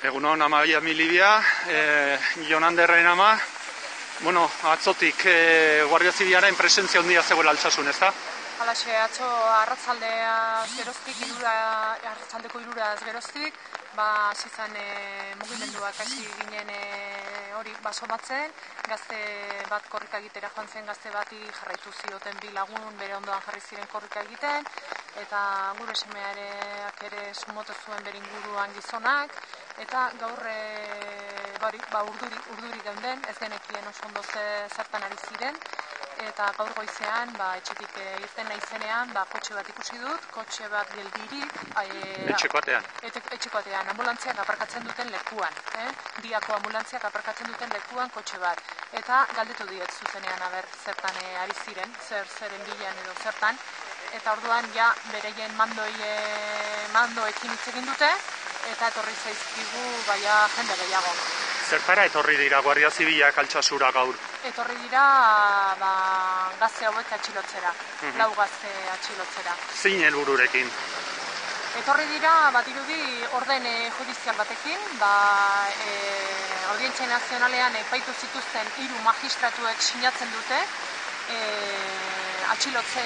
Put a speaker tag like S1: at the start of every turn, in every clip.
S1: Egunon, Amaia Milibia, Jonanderren ama. Bueno, atzotik Guardia Zibilaren presentzia handia zegoela Altsasun, ezta?
S2: Halaxe, atzo arratzaldea geroztik, arratzaldeko iruraz geroztik, hasi zen mugimenduak hasi ginen hori basomatzen, gazte bat korrika egitera joan zen, gazte bati jarraitu zioten bi lagun bere ondoan jarri ziren korrika egiten, eta gure semeareak ere sumoto zuen bere inguruan gizonak, eta gaur urduri geunden, ez genekien oso ondo zertan ari ziren, eta gaur goizean, etxetik irten naizenean, kotxe bat ikusi dut, kotxe bat geldirik. Etxeko atean, ambulantziak aparkatzen duten lekuan. Diako ambulantziak aparkatzen duten lekuan kotxe bat. Eta galdetu diet zuzenean, zertan ari ziren, zeren bilan edo zertan. Eta orduan, bereien mandoekin hitz egin dute, eta etorri zaizkigu, jende gehiago.
S1: Zertara etorri dira Guardia Zibilak Altsasura gaur?
S2: Etorri dira gazte hauek atxilotzera, lau gazte atxilotzera.
S1: Zein helbururekin?
S2: Etorri dira, dirudi, orden judizial batekin, Audientzia Nazionalean epaitu zituzten 3 magistratuek sinatzen dute, atxilotze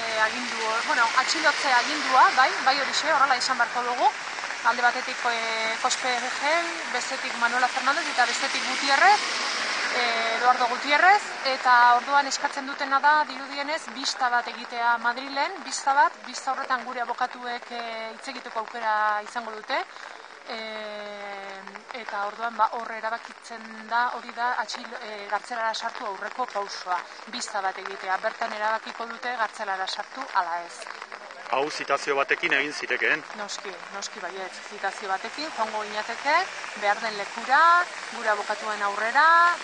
S2: agindua, bai horixe, horrela izan beharko dugu, alde batetik Kospe Egel, bestetik Manuela Fernandez eta bestetik Gutierrez, Eduardo Gutierrez, eta orduan eskatzen dutena da, dirudienez, bista bat egitea Madrilen, bista horretan gure abokatuek hitz egiteko aukera izango dute, eta orduan hor erabakitzen da, hori da gartzelara sartu aurreko pausoa, bista bat egitea, bertan erabakiko dute gartzelara sartu ala ez.
S1: Hau zitazio batekin egin zitekeen?
S2: Noski baiet, zitazio batekin, joango ginateke, behar den lekura, gure abokatuen aurrera,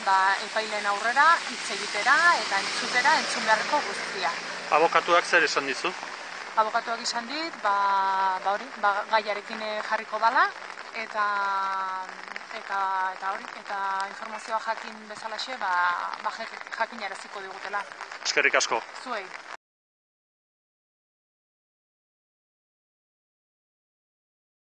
S2: epaileen aurrera, hitz egitera eta entzun beharreko guztia.
S1: Abokatuak zer esan dizu?
S2: Abokatuak izan dit, gaiarekin jarriko dala, eta informazioa jakin bezalaxe, jakinaraziko digutela.
S1: Eskerrik asko.
S2: Zuei.